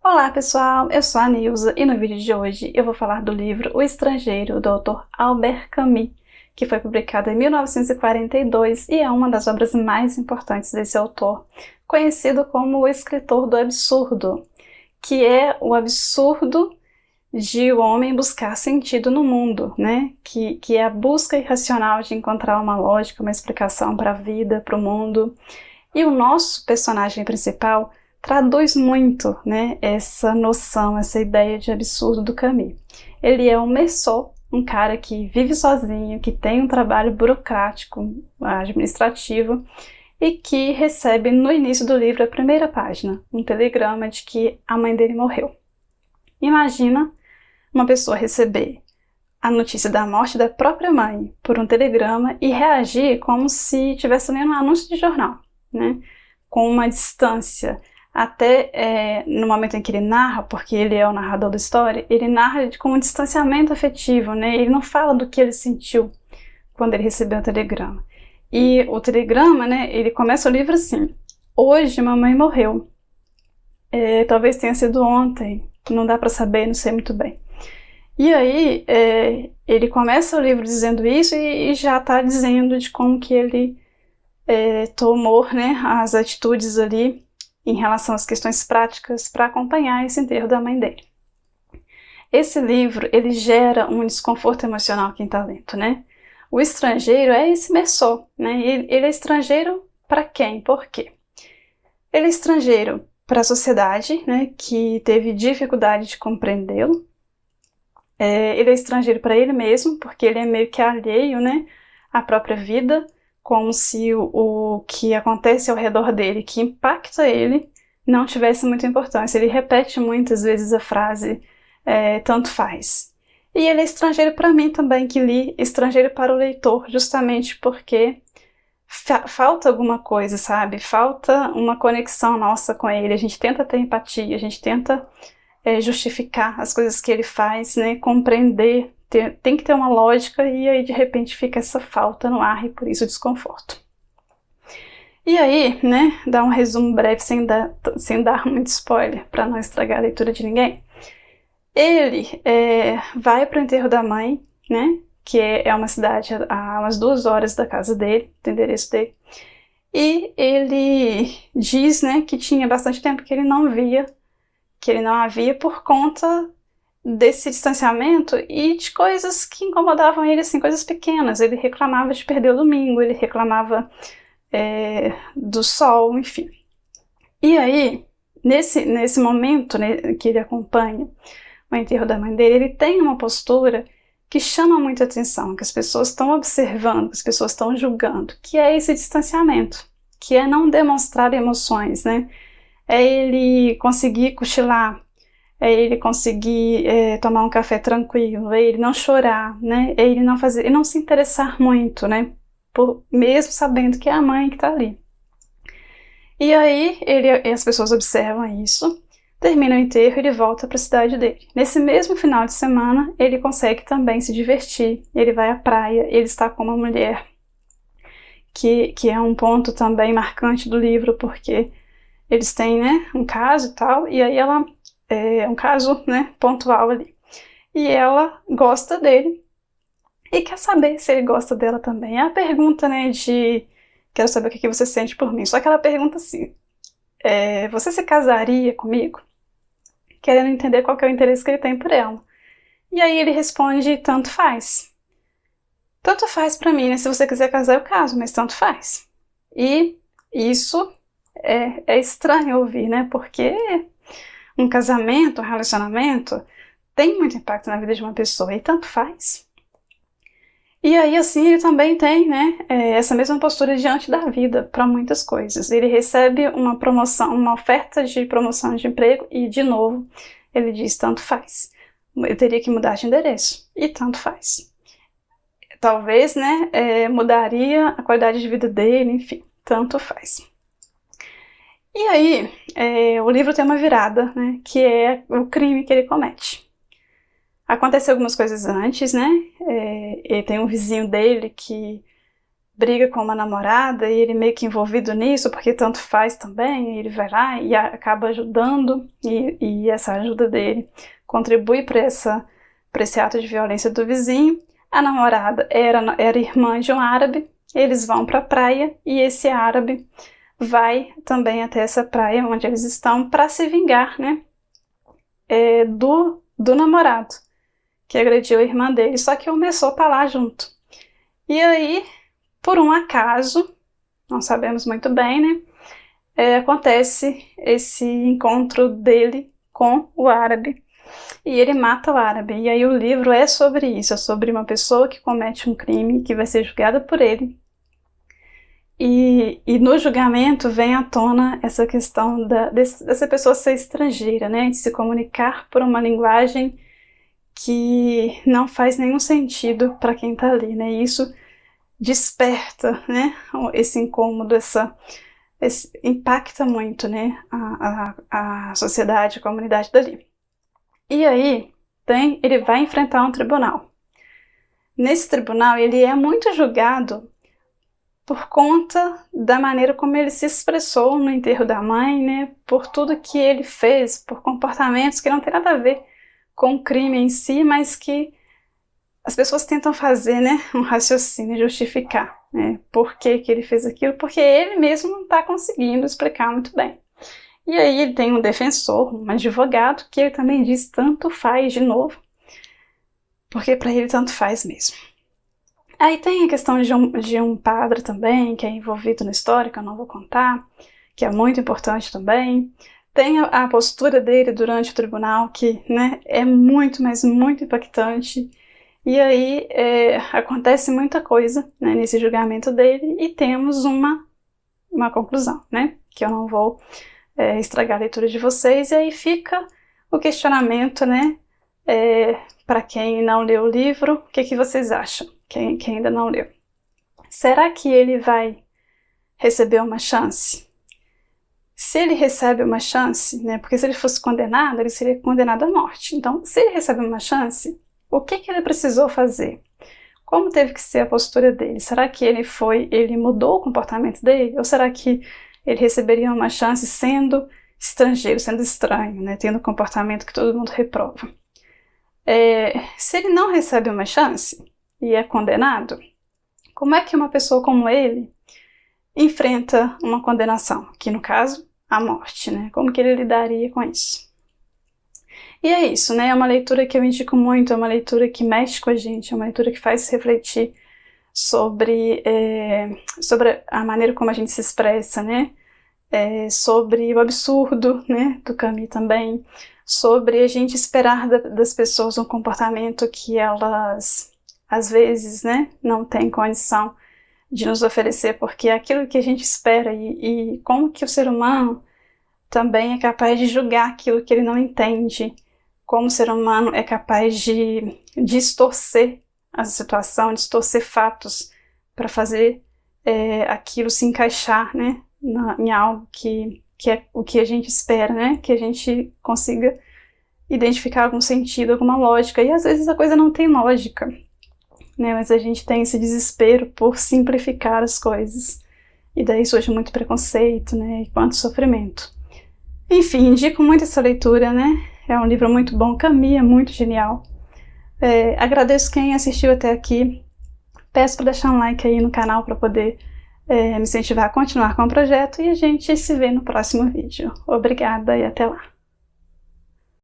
Olá pessoal, eu sou a Nilza e no vídeo de hoje eu vou falar do livro O Estrangeiro, do autor Albert Camus, que foi publicado em 1942 e é uma das obras mais importantes desse autor, conhecido como o escritor do absurdo, que é o absurdo de o homem buscar sentido no mundo, né? Que é a busca irracional de encontrar uma lógica, uma explicação para a vida, para o mundo. E o nosso personagem principal traduz muito, né, essa noção, essa ideia de absurdo do Camus. Ele é um Meursault, um cara que vive sozinho, que tem um trabalho burocrático, administrativo, e que recebe no início do livro, a primeira página, um telegrama de que a mãe dele morreu. Imagina uma pessoa receber a notícia da morte da própria mãe por um telegrama e reagir como se estivesse lendo um anúncio de jornal, né? Com uma distância. Até no momento em que ele narra, porque ele é o narrador da história, ele narra com um distanciamento afetivo, né? Ele não fala do que ele sentiu quando ele recebeu o telegrama. E o telegrama, né, ele começa o livro assim: hoje mamãe morreu. Talvez tenha sido ontem, não dá para saber, não sei muito bem. E aí, ele começa o livro dizendo isso e já está dizendo de como que ele tomou, né, as atitudes ali em relação às questões práticas para acompanhar esse enterro da mãe dele. Esse livro, ele gera um desconforto emocional quem está lendo, né? O estrangeiro é esse Meursault, né? Ele é estrangeiro para quem? Por quê? Ele é estrangeiro para a sociedade, né, que teve dificuldade de compreendê-lo. Ele é estrangeiro para ele mesmo, porque ele é meio que alheio, né, à própria vida, como se o que acontece ao redor dele, que impacta ele, não tivesse muita importância. Ele repete muitas vezes a frase tanto faz. E ele é estrangeiro para mim também, que li, estrangeiro para o leitor, justamente porque falta alguma coisa, sabe? Falta uma conexão nossa com ele. A gente tenta ter empatia, a gente tenta justificar as coisas que ele faz, né? Compreender, tem que ter uma lógica, e aí de repente fica essa falta no ar e por isso o desconforto. E aí, né, dar um resumo breve sem dar muito spoiler para não estragar a leitura de ninguém. Ele vai para o enterro da mãe, né, que é uma cidade a umas 2 horas da casa dele, do endereço dele, e ele diz, né, que tinha bastante tempo que ele não a via por conta desse distanciamento e de coisas que incomodavam ele, assim, coisas pequenas. Ele reclamava de perder o domingo, ele reclamava do sol, enfim. E aí, nesse momento, né, que ele acompanha o enterro da mãe dele, ele tem uma postura que chama muita atenção, que as pessoas estão observando, que as pessoas estão julgando, que é esse distanciamento, que é não demonstrar emoções, né? É ele conseguir cochilar, é ele conseguir tomar um café tranquilo, é ele não chorar, né? É ele não se interessar muito, né? Mesmo sabendo que é a mãe que está ali. E aí as pessoas observam isso, termina o enterro e ele volta para a cidade dele. Nesse mesmo final de semana, ele consegue também se divertir, ele vai à praia, ele está com uma mulher, que é um ponto também marcante do livro, porque eles têm, né, um caso e tal, e aí ela um caso, né, pontual ali. E ela gosta dele e quer saber se ele gosta dela também. É a pergunta, né, de quero saber o que você sente por mim. Só que ela pergunta assim: você se casaria comigo? Querendo entender qual que é o interesse que ele tem por ela. E aí ele responde: tanto faz. Tanto faz pra mim, né? Se você quiser casar, eu caso, mas tanto faz. E isso é estranho ouvir, né? Porque um casamento, um relacionamento, tem muito impacto na vida de uma pessoa, e tanto faz. E aí, assim, ele também tem, né, essa mesma postura diante da vida para muitas coisas. Ele recebe uma promoção, uma oferta de promoção de emprego e, de novo, ele diz: tanto faz. Eu teria que mudar de endereço, e tanto faz. Talvez, né, mudaria a qualidade de vida dele, enfim, tanto faz. E aí, o livro tem uma virada, né, que é o crime que ele comete. Aconteceu algumas coisas antes, né? Ele tem um vizinho dele que briga com uma namorada e ele meio que envolvido nisso, porque tanto faz também, e ele vai lá e acaba ajudando, e essa ajuda dele contribui para esse ato de violência do vizinho. A namorada era irmã de um árabe, eles vão para a praia e esse árabe vai também até essa praia onde eles estão para se vingar, né, do namorado que agrediu a irmã dele, só que o Mesot tá lá junto. E aí, por um acaso, não sabemos muito bem, né, acontece esse encontro dele com o árabe e ele mata o árabe. E aí o livro é sobre isso, é sobre uma pessoa que comete um crime, que vai ser julgada por ele. E no julgamento vem à tona essa questão dessa pessoa ser estrangeira, né, de se comunicar por uma linguagem que não faz nenhum sentido para quem está ali, né, e isso desperta, né, esse incômodo, impacta muito, né, a sociedade, a comunidade dali. E aí ele vai enfrentar um tribunal. Nesse tribunal ele é muito julgado por conta da maneira como ele se expressou no enterro da mãe, né, por tudo que ele fez, por comportamentos que não tem nada a ver com o crime em si, mas que as pessoas tentam fazer, né, um raciocínio, justificar, né, por que ele fez aquilo, porque ele mesmo não está conseguindo explicar muito bem. E aí ele tem um defensor, um advogado, que ele também diz tanto faz de novo, porque para ele tanto faz mesmo. Aí tem a questão de um padre também, que é envolvido na história, que eu não vou contar, que é muito importante também. Tem a postura dele durante o tribunal, que, né, é muito, mas muito impactante. E aí acontece muita coisa, né, nesse julgamento dele e temos uma conclusão, né, que eu não vou estragar a leitura de vocês. E aí fica o questionamento, né, para quem não leu o livro, o que vocês acham? Quem ainda não leu. Será que ele vai receber uma chance? Se ele recebe uma chance, né, porque se ele fosse condenado, ele seria condenado à morte. Então, se ele recebe uma chance, o que ele precisou fazer? Como teve que ser a postura dele? Será que ele mudou o comportamento dele? Ou será que ele receberia uma chance sendo estrangeiro, sendo estranho, né, tendo um comportamento que todo mundo reprova? Se ele não recebe uma chance e é condenado, como é que uma pessoa como ele enfrenta uma condenação? Que no caso, a morte, né? Como que ele lidaria com isso? E é isso, né? É uma leitura que eu indico muito, é uma leitura que mexe com a gente, é uma leitura que faz refletir sobre a maneira como a gente se expressa, né? Sobre o absurdo, né, do Camus também, sobre a gente esperar das pessoas um comportamento que elas, às vezes, né, não têm condição de nos oferecer, porque é aquilo que a gente espera, e como que o ser humano também é capaz de julgar aquilo que ele não entende, como o ser humano é capaz de distorcer a situação, distorcer fatos para fazer aquilo se encaixar, né, em algo que é o que a gente espera, né, que a gente consiga identificar algum sentido, alguma lógica, e às vezes a coisa não tem lógica, né, mas a gente tem esse desespero por simplificar as coisas, e daí surge muito preconceito, né, e quanto sofrimento. Enfim, indico muito essa leitura, né, é um livro muito bom, Camus é muito genial. Agradeço quem assistiu até aqui, peço para deixar um like aí no canal para poder me incentivar a continuar com o projeto, e a gente se vê no próximo vídeo. Obrigada e até lá!